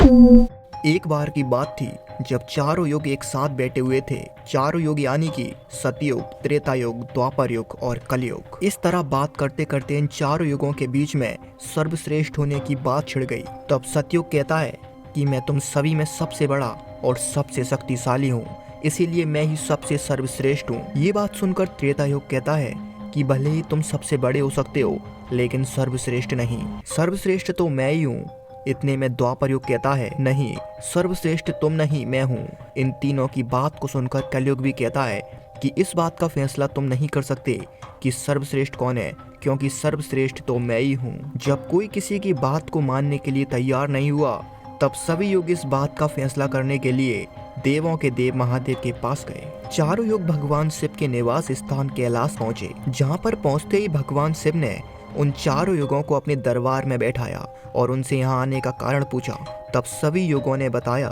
एक बार की बात थी जब चारों युग एक साथ बैठे हुए थे। चारों युग यानी कि सतयुग, त्रेता युग, द्वापर युग और कलयुग। इस तरह बात करते करते इन चारों युगों के बीच में सर्वश्रेष्ठ होने की बात छिड़ गई। तब सतयुग कहता है कि मैं तुम सभी में सबसे बड़ा और सबसे शक्तिशाली हूँ, इसीलिए मैं ही सबसे सर्वश्रेष्ठ हूँ। ये बात सुनकर त्रेता युग कहता है कि भले ही तुम सबसे बड़े हो सकते हो, लेकिन सर्वश्रेष्ठ नहीं। सर्वश्रेष्ठ तो मैं ही हूँ। इतने में द्वापर युग कहता है, नहीं, सर्वश्रेष्ठ तुम नहीं, मैं हूँ। इन तीनों की बात को सुनकर कलयुग भी कहता है कि इस बात का फैसला तुम नहीं कर सकते कि सर्वश्रेष्ठ कौन है, क्योंकि सर्वश्रेष्ठ तो मैं ही हूँ। जब कोई किसी की बात को मानने के लिए तैयार नहीं हुआ, तब सभी युग इस बात का फैसला करने के लिए देवों के देव महादेव के पास गए। चारों युग भगवान शिव के निवास स्थान कैलाश पहुंचे। जहाँ पर पहुंचते ही भगवान शिव ने उन चारों युगों को अपने दरबार में बैठाया और उनसे यहाँ आने का कारण पूछा। तब सभी युगों ने बताया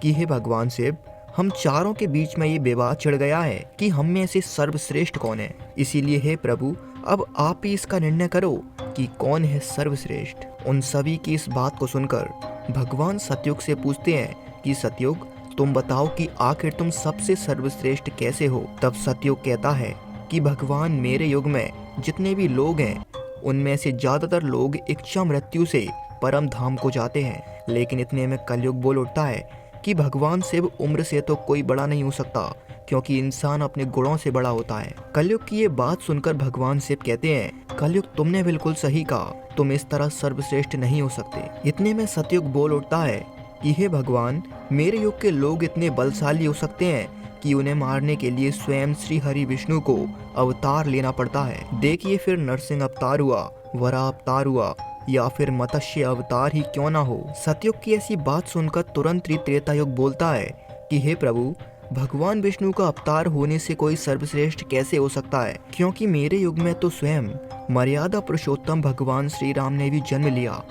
कि हे भगवान शिव, हम चारों के बीच में ये विवाद छिड़ गया है कि हम में से सर्वश्रेष्ठ कौन है। इसीलिए हे प्रभु, अब आप ही इसका निर्णय करो कि कौन है सर्वश्रेष्ठ। उन सभी की इस बात को सुनकर भगवान सतयुग से पूछते हैं कि सतयुग, तुम बताओ कि आखिर तुम सबसे सर्वश्रेष्ठ कैसे हो। तब सतयुग कहता है कि भगवान, मेरे युग में जितने भी लोग हैं उनमें से ज्यादातर लोग इच्छा मृत्यु से परम धाम को जाते हैं। लेकिन इतने में कलयुग बोल उठता है कि भगवान शिव, उम्र से तो कोई बड़ा नहीं हो सकता, क्योंकि इंसान अपने गुणों से बड़ा होता है। कलयुग की ये बात सुनकर भगवान शिव कहते हैं, कलयुग, तुमने बिल्कुल सही कहा, तुम इस तरह सर्वश्रेष्ठ नहीं हो सकते। इतने में सतयुग बोल उठता है कि हे भगवान, मेरे युग के लोग इतने बलशाली हो सकते हैं कि उन्हें मारने के लिए स्वयं श्री हरि विष्णु को अवतार लेना पड़ता है। देखिए, फिर नरसिंह अवतार हुआ, वराह अवतार हुआ, या फिर मत्स्य अवतार ही क्यों ना हो। सतयुग की ऐसी बात सुनकर तुरंत ही त्रेता युग बोलता है कि हे प्रभु, भगवान विष्णु का अवतार होने से कोई सर्वश्रेष्ठ कैसे हो सकता है, क्योंकि मेरे युग में तो स्वयं मर्यादा पुरुषोत्तम भगवान श्री राम ने भी जन्म लिया,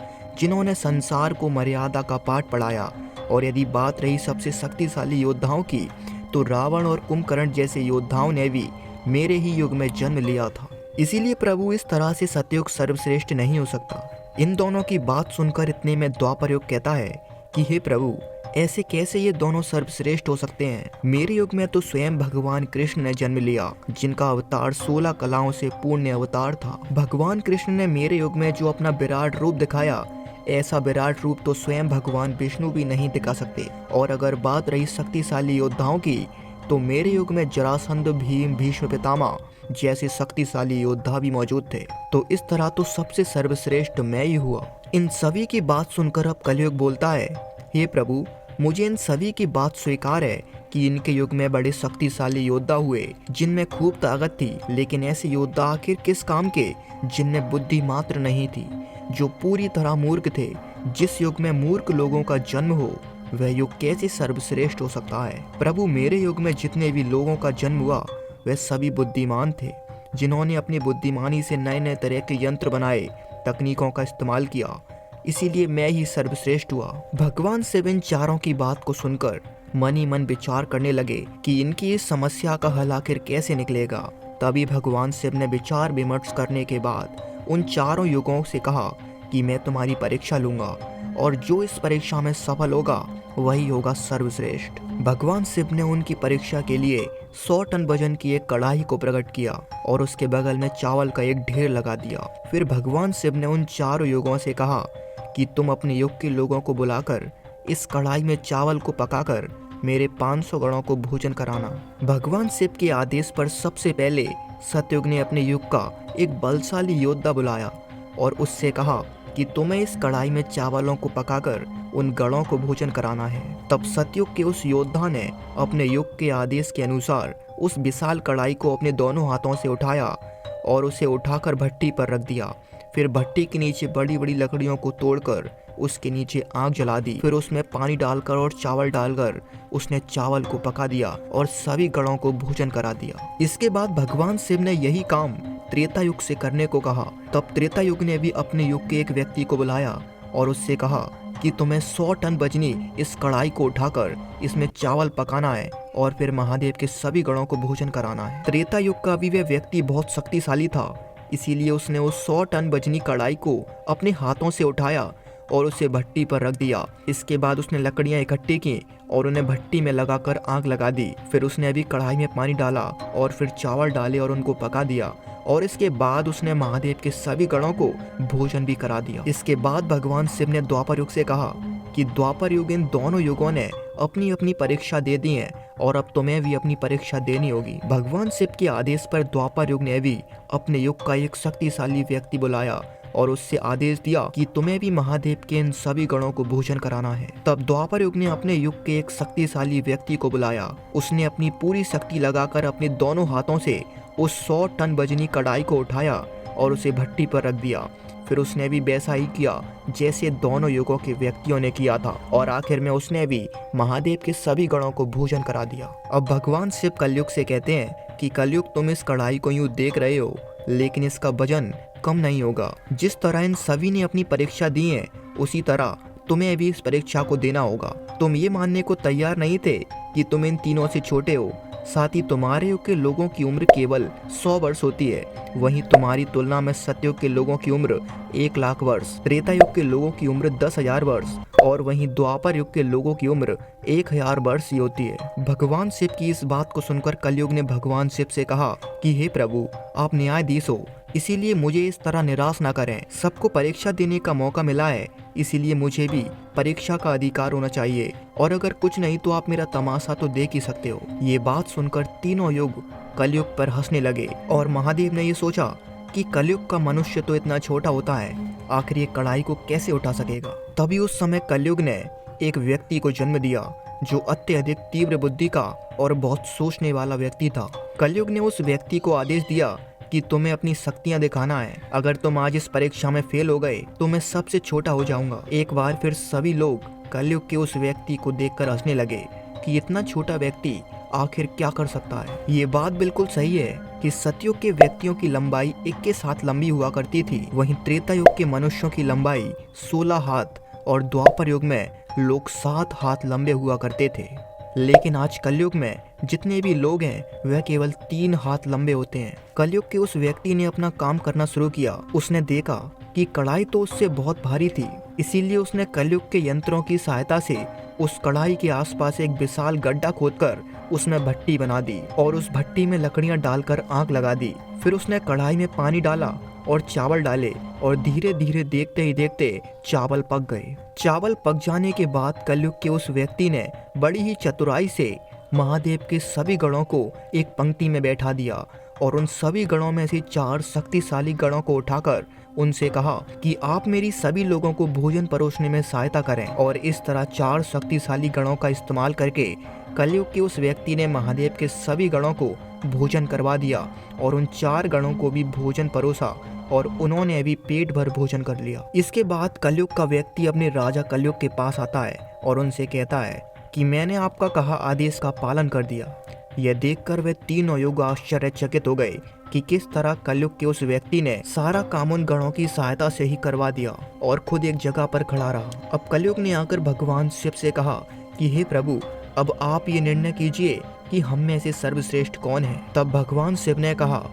जिन्होंने संसार को मर्यादा का पाठ पढ़ाया। और यदि बात रही सबसे शक्तिशाली योद्धाओं की, तो रावण और कुंभकर्ण जैसे योद्धाओं ने भी मेरे ही युग में जन्म लिया था। इसीलिए प्रभु, इस तरह से सतयुग सर्वश्रेष्ठ नहीं हो सकता। इन दोनों की बात सुनकर इतने में द्वापर युग कहता है कि हे प्रभु, ऐसे कैसे ये दोनों सर्वश्रेष्ठ हो सकते हैं। मेरे युग में तो स्वयं भगवान कृष्ण ने जन्म लिया, जिनका अवतार 16 कलाओं से पूर्ण अवतार था। भगवान कृष्ण ने मेरे युग में जो अपना विराट रूप दिखाया, ऐसा विराट रूप तो स्वयं भगवान विष्णु भी नहीं दिखा सकते। और अगर बात रही शक्तिशाली योद्धाओं की, तो मेरे युग में जरासंध, भीम, भीष्म पितामह जैसे शक्तिशाली योद्धा भी मौजूद थे। तो इस तरह तो सबसे सर्वश्रेष्ठ मैं ही हुआ। इन सभी की बात सुनकर अब कलयुग बोलता है, हे प्रभु, मुझे इन सभी की बात स्वीकार है कि इनके युग में बड़े शक्तिशाली योद्धा हुए, जिनमें खूब ताकत थी। लेकिन ऐसे योद्धा आखिर किस काम के, जिनमें बुद्धि मात्र नहीं थी, जो पूरी तरह मूर्ख थे। जिस युग में मूर्ख लोगों का जन्म हो, वह युग कैसे सर्वश्रेष्ठ हो सकता है। प्रभु, मेरे युग में जितने भी लोगों का जन्म हुआ, वे सभी बुद्धिमान थे, जिन्होंने अपनी बुद्धिमानी से नए नए तरह के यंत्र बनाए, तकनीकों का इस्तेमाल किया। इसीलिए मैं ही सर्वश्रेष्ठ हुआ। भगवान शिव इन चारों की बात को सुनकर मन ही मन विचार करने लगे कि इनकी इस समस्या का हल आखिर कैसे निकलेगा। तभी भगवान शिव ने विचार विमर्श करने के बाद उन चारों युगों से कहा कि मैं तुम्हारी परीक्षा लूंगा, और जो इस परीक्षा में सफल होगा वही होगा सर्वश्रेष्ठ। भगवान शिव ने उनकी परीक्षा के लिए 100 टन वजन की एक कढ़ाई को प्रकट किया और उसके बगल में चावल का एक ढेर लगा दिया। फिर भगवान शिव ने उन चारों युगों से कहा कि तुम अपने युग के लोगों को बुलाकर इस कढ़ाई में चावल को पकाकर मेरे 500 गणों को भोजन कराना। भगवान शिव के आदेश पर सबसे पहले सतयुग ने अपने युग का एक बलशाली योद्धा बुलाया और उससे कहा कि तुम्हें इस कढ़ाई में चावलों को पकाकर उन गणों को भोजन कराना है। तब सतयुग के उस योद्धा ने अपने युग के आदेश के अनुसार उस विशाल कढ़ाई को अपने दोनों हाथों से उठाया और उसे उठाकर भट्टी पर रख दिया। फिर भट्टी के नीचे बड़ी बड़ी लकड़ियों को तोड़कर उसके नीचे आग जला दी। फिर उसमें पानी डालकर और चावल डालकर उसने चावल को पका दिया और सभी गणों को भोजन करा दिया। इसके बाद भगवान शिव ने यही काम त्रेता युग से करने को कहा। तब त्रेता युग ने भी अपने युग के एक व्यक्ति को बुलाया और उससे कहा कि तुम्हें 100 टन वजनी इस कढ़ाई को उठाकर इसमें चावल पकाना है और फिर महादेव के सभी गणों को भोजन कराना है। त्रेता युग का भी वह व्यक्ति बहुत शक्तिशाली था, इसीलिए उसने उस 100 टन वजनी कढ़ाई को अपने हाथों से उठाया और उसे भट्टी पर रख दिया। इसके बाद उसने लकड़ियां इकट्ठी की और उन्हें भट्टी में लगाकर आग लगा दी। फिर उसने अभी कढ़ाई में पानी डाला और फिर चावल डाले और उनको पका दिया और इसके बाद उसने महादेव के सभी गणों को भोजन भी करा दिया। इसके बाद भगवान शिव ने द्वापर युग से कहा कि द्वापर युग इन दोनों युगों ने अपनी अपनी परीक्षा दे दी है और अब तुम्हें भी अपनी परीक्षा देनी होगी। भगवान शिव के आदेश पर द्वापर युग ने भी अपने युग का एक शक्तिशाली व्यक्ति बुलाया और उससे आदेश दिया कि तुम्हें भी महादेव के इन सभी गणों को भोजन कराना है। तब द्वापर युग ने अपने युग के एक शक्तिशाली व्यक्ति को बुलाया। उसने अपनी पूरी शक्ति लगाकर अपने दोनों हाथों से उस 100 टन वजनी कढ़ाई को उठाया और उसे भट्टी पर रख दिया। फिर उसने भी वैसा ही किया जैसे दोनों युगों के व्यक्तियों ने किया था और आखिर में उसने भी महादेव के सभी गणों को भोजन करा दिया। अब भगवान शिव कलयुग से कहते हैं कि कलयुग तुम इस कढ़ाई को यूं देख रहे हो, लेकिन इसका वजन कम नहीं होगा। जिस तरह इन सभी ने अपनी परीक्षा दी है, उसी तरह तुम्हें भी इस परीक्षा को देना होगा। तुम ये मानने को तैयार नहीं थे कि तुम इन तीनों से छोटे हो। साथ ही तुम्हारे युग के लोगों की उम्र केवल 100 वर्ष होती है, वहीं तुम्हारी तुलना में सतयुग के लोगों की उम्र 1 लाख वर्ष, त्रेता युग के लोगों की उम्र 10,000 वर्ष और वहीं द्वापर युग के लोगों की उम्र 1000 वर्ष ही होती है। भगवान शिव की इस बात को सुनकर कलयुग ने भगवान शिव से कहा कि हे प्रभु, आप न्यायाधीश हो, इसीलिए मुझे इस तरह निराश न करें। सबको परीक्षा देने का मौका मिला है, इसीलिए मुझे भी परीक्षा का अधिकार होना चाहिए और अगर कुछ नहीं तो आप मेरा तमाशा तो देख ही सकते हो। ये बात सुनकर तीनों युग कलयुग पर हंसने लगे और महादेव ने ये सोचा कि कलयुग का मनुष्य तो इतना छोटा होता है, आखिर ये कढ़ाई को कैसे उठा सकेगा। तभी उस समय कलयुग ने एक व्यक्ति को जन्म दिया जो अत्यधिक तीव्र बुद्धि का और बहुत सोचने वाला व्यक्ति था। कलयुग ने उस व्यक्ति को आदेश दिया कि तुम्हें अपनी शक्तियां दिखाना है। अगर तुम आज इस परीक्षा में फेल हो गए तो मैं सबसे छोटा हो जाऊंगा। एक बार फिर सभी लोग कलयुग के उस व्यक्ति को देखकर हंसने लगे कि इतना छोटा व्यक्ति आखिर क्या कर सकता है। ये बात बिल्कुल सही है कि सतयुग के व्यक्तियों की लंबाई 21 हाथ लंबी हुआ करती थी, वहीं त्रेता युग के मनुष्यों की लंबाई 16 हाथ और द्वापर युग में लोग 7 हाथ लंबे हुआ करते थे। लेकिन आज कलयुग में जितने भी लोग हैं वह केवल 3 हाथ लंबे होते हैं। कलयुग के उस व्यक्ति ने अपना काम करना शुरू किया। उसने देखा कि कढ़ाई तो उससे बहुत भारी थी, इसीलिए उसने कलयुग के यंत्रों की सहायता से उस कढ़ाई के आसपास एक विशाल गड्ढा खोदकर उसमें भट्टी बना दी और उस भट्टी में लकड़ियां डालकर आग लगा दी। फिर उसने कढ़ाई में पानी डाला और चावल डाले और धीरे धीरे देखते ही देखते चावल पक गए। चावल पक जाने के बाद कलयुग के उस व्यक्ति ने बड़ी ही चतुराई से महादेव के सभी गणों को एक पंक्ति में बैठा दिया और उन सभी गणों में से 4 शक्तिशाली गणों को उठाकर उनसे कहा कि आप मेरी सभी लोगों को भोजन परोसने में सहायता करें। और इस तरह 4 शक्तिशाली गणों का इस्तेमाल करके कलयुग के उस व्यक्ति ने महादेव के सभी गणों को भोजन करवा दिया और उन 4 गणों को भी भोजन परोसा और उन्होंने भी पेट भर भोजन कर लिया। इसके बाद कलयुग का व्यक्ति अपने राजा कलयुग के पास आता है और उनसे कहता है कि मैंने आपका कहा आदेश का पालन कर दिया। यह देखकर वे तीनों युग आश्चर्यचकित हो गए कि किस तरह कलयुग के उस व्यक्ति ने सारा काम उन गणों की सहायता से ही करवा दिया और खुद एक जगह पर खड़ा रहा। अब कलयुग ने आकर भगवान शिव से कहा कि हे प्रभु, अब आप ये निर्णय कीजिए कि हम में से सर्वश्रेष्ठ कौन है। तब भगवान शिव ने कहा,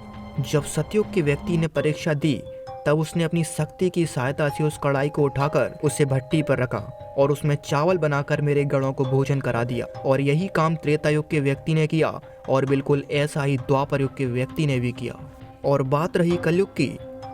जब सतयुग के व्यक्ति ने परीक्षा दी तब उसने अपनी शक्ति की सहायता से उस कढ़ाई को उठाकर उसे भट्टी पर रखा और उसमें चावल बनाकर मेरे गणों को भोजन करा दिया। और यही काम त्रेता युग के व्यक्ति ने किया और बिल्कुल ऐसा ही द्वापर युग के व्यक्ति ने भी किया। और बात रही कलयुग की,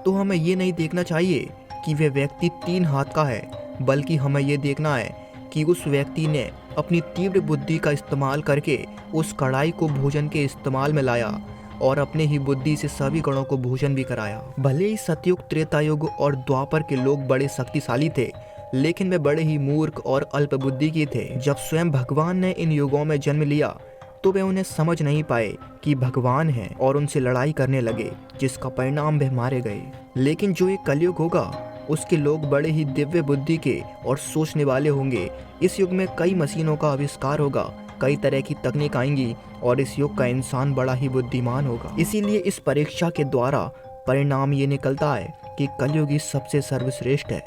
तो हमें ये नहीं देखना चाहिए कि वह व्यक्ति 3 हाथ का है, बल्कि हमें ये देखना है कि उस व्यक्ति ने अपनी तीव्र बुद्धि का इस्तेमाल करके उस कढ़ाई को भोजन के इस्तेमाल में लाया और अपने ही बुद्धि से सभी गणों को भोजन भी कराया। भले ही सतयुग, त्रेता युग और द्वापर के लोग बड़े शक्तिशाली थे, लेकिन वे बड़े ही मूर्ख और अल्प बुद्धि के थे। जब स्वयं भगवान ने इन युगों में जन्म लिया तो वे उन्हें समझ नहीं पाए कि भगवान हैं और उनसे लड़ाई करने लगे, जिसका परिणाम वे मारे गए। लेकिन जो एक कलयुग होगा उसके लोग बड़े ही दिव्य बुद्धि के और सोचने वाले होंगे। इस युग में कई मशीनों का आविष्कार होगा, कई तरह की तकनीक आएंगी और इस युग का इंसान बड़ा ही बुद्धिमान होगा। इसीलिए इस परीक्षा के द्वारा परिणाम ये निकलता है कि कलयुग ही सबसे सर्वश्रेष्ठ है।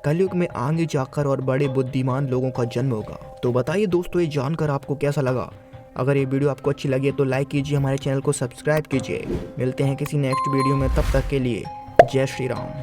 कलयुग में आगे जाकर और बड़े बुद्धिमान लोगों का जन्म होगा। तो बताइए दोस्तों, ये जानकर आपको कैसा लगा? अगर ये वीडियो आपको अच्छी लगे तो लाइक कीजिए, हमारे चैनल को सब्सक्राइब कीजिए। मिलते हैं किसी नेक्स्ट वीडियो में, तब तक के लिए जय श्री राम।